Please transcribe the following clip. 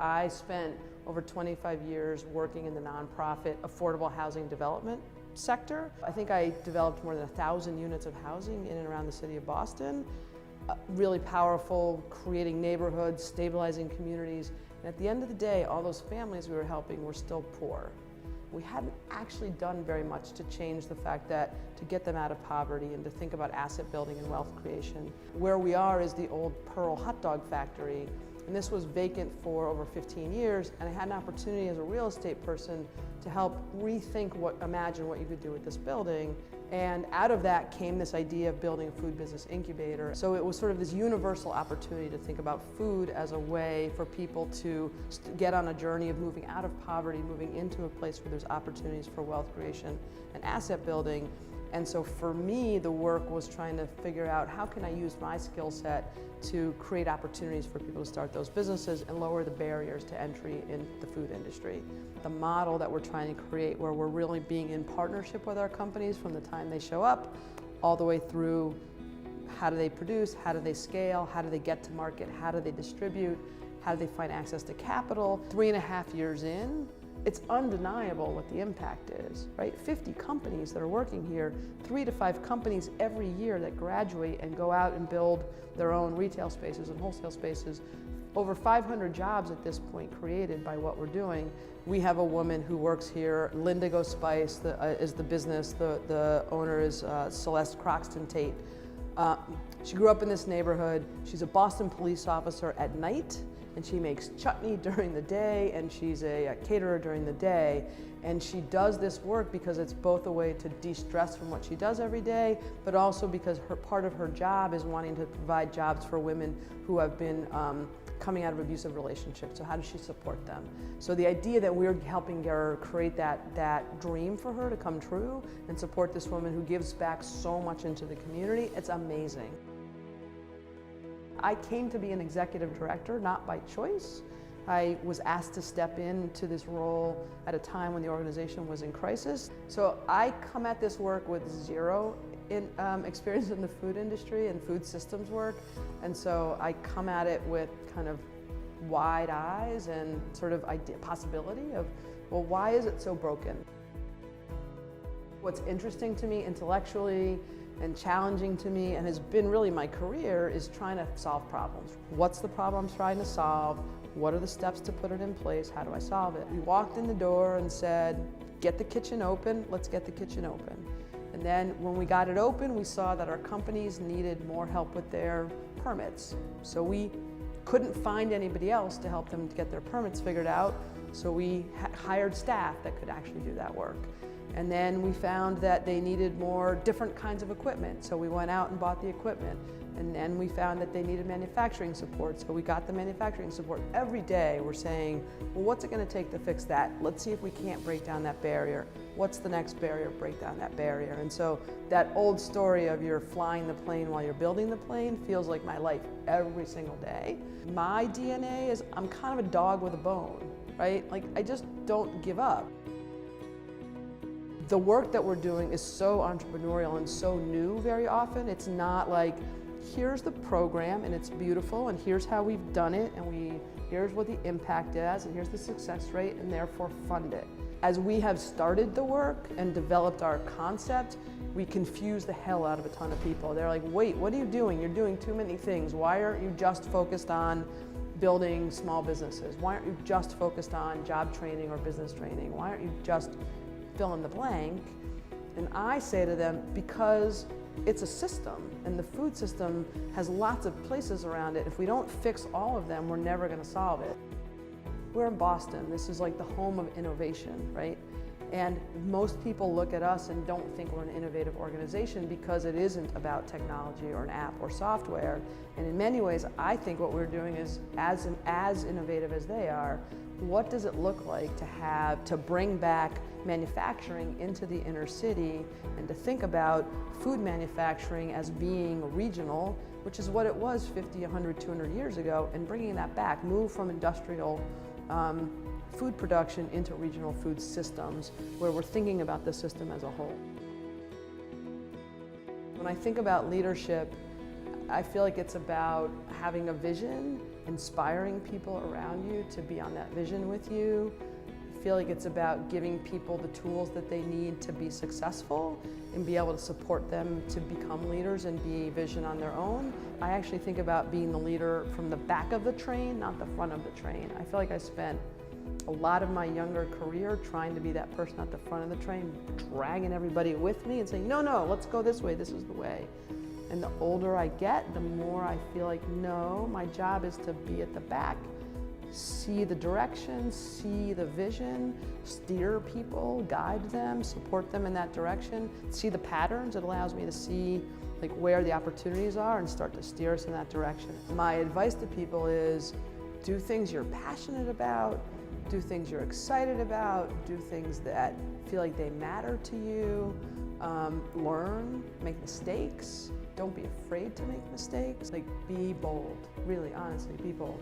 I spent over 25 years working in the nonprofit affordable housing development sector. I think I developed more than 1,000 units of housing in and around the city of Boston. Really powerful, creating neighborhoods, stabilizing communities. And at the end of the day, all those families we were helping were still poor. We hadn't actually done very much to change the fact that to get them out of poverty and to think about asset building and wealth creation. Where we are is the old Pearl hot dog factory, and this was vacant for over 15 years, and I had an opportunity as a real estate person to help imagine what you could do with this building. And out of that came this idea of building a food business incubator. So it was sort of this universal opportunity to think about food as a way for people to get on a journey of moving out of poverty, moving into a place where there's opportunities for wealth creation and asset building. And so for me, the work was trying to figure out how can I use my skill set to create opportunities for people to start those businesses and lower the barriers to entry in the food industry. The model that we're trying to create, where we're really being in partnership with our companies from the time they show up all the way through how do they produce, how do they scale, how do they get to market, how do they distribute, how do they find access to capital. 3.5 years in, it's undeniable what the impact is, right? 50 companies that are working here, 3 to 5 companies every year that graduate and go out and build their own retail spaces and wholesale spaces. Over 500 jobs at this point created by what we're doing. We have a woman who works here, Lindigo Spice is the business, the owner is Celeste Croxton Tate. She grew up in this neighborhood. She's a Boston police officer at night, and she makes chutney during the day, and she's a caterer during the day. And she does this work because it's both a way to de-stress from what she does every day, but also because part of her job is wanting to provide jobs for women who have been coming out of abusive relationships. So how does she support them? So the idea that we're helping her create that dream for her to come true and support this woman who gives back so much into the community, it's amazing. I came to be an executive director, not by choice. I was asked to step into this role at a time when the organization was in crisis. So I come at this work with zero experience in the food industry and food systems work. And so I come at it with kind of wide eyes and sort of possibility of, well, why is it so broken? What's interesting to me intellectually and challenging to me, and has been really my career, is trying to solve problems. What's the problem I'm trying to solve? What are the steps to put it in place? How do I solve it? We walked in the door and said, get the kitchen open, let's get the kitchen open. And then when we got it open, we saw that our companies needed more help with their permits. So we couldn't find anybody else to help them get their permits figured out, so we hired staff that could actually do that work. And then we found that they needed more different kinds of equipment, so we went out and bought the equipment. And then we found that they needed manufacturing support, so we got the manufacturing support. Every day we're saying, well, what's it going to take to fix that? Let's see if we can't break down that barrier. What's the next barrier? Break down that barrier. And so that old story of you're flying the plane while you're building the plane feels like my life every single day. My DNA is I'm kind of a dog with a bone, right? Like, I just don't give up. The work that we're doing is so entrepreneurial and so new very often. It's not like, here's the program and it's beautiful and here's how we've done it and here's what the impact is and here's the success rate and therefore fund it. As we have started the work and developed our concept, we confuse the hell out of a ton of people. They're like, wait, what are you doing? You're doing too many things. Why aren't you just focused on building small businesses? Why aren't you just focused on job training or business training? Why aren't you just fill in the blank? And I say to them, because it's a system, and the food system has lots of places around it. If we don't fix all of them, we're never going to solve it. We're in Boston. This is like the home of innovation, right? And most people look at us and don't think we're an innovative organization because it isn't about technology or an app or software. And in many ways, I think what we're doing is as innovative as they are. What does it look like to bring back manufacturing into the inner city and to think about food manufacturing as being regional, which is what it was 50, 100, 200 years ago, and bringing that back, move from industrial food production into regional food systems where we're thinking about the system as a whole. When I think about leadership, I feel like it's about having a vision, inspiring people around you to be on that vision with you. I feel like it's about giving people the tools that they need to be successful and be able to support them to become leaders and be vision on their own. I actually think about being the leader from the back of the train, not the front of the train. I feel like I spent a lot of my younger career trying to be that person at the front of the train, dragging everybody with me and saying, no, let's go this way, this is the way. And the older I get, the more I feel like, no, my job is to be at the back, see the direction, see the vision, steer people, guide them, support them in that direction, see the patterns. It allows me to see like where the opportunities are and start to steer us in that direction. My advice to people is do things you're passionate about, do things you're excited about, do things that feel like they matter to you, learn, make mistakes. Don't be afraid to make mistakes. Like, be bold. Really, honestly, be bold.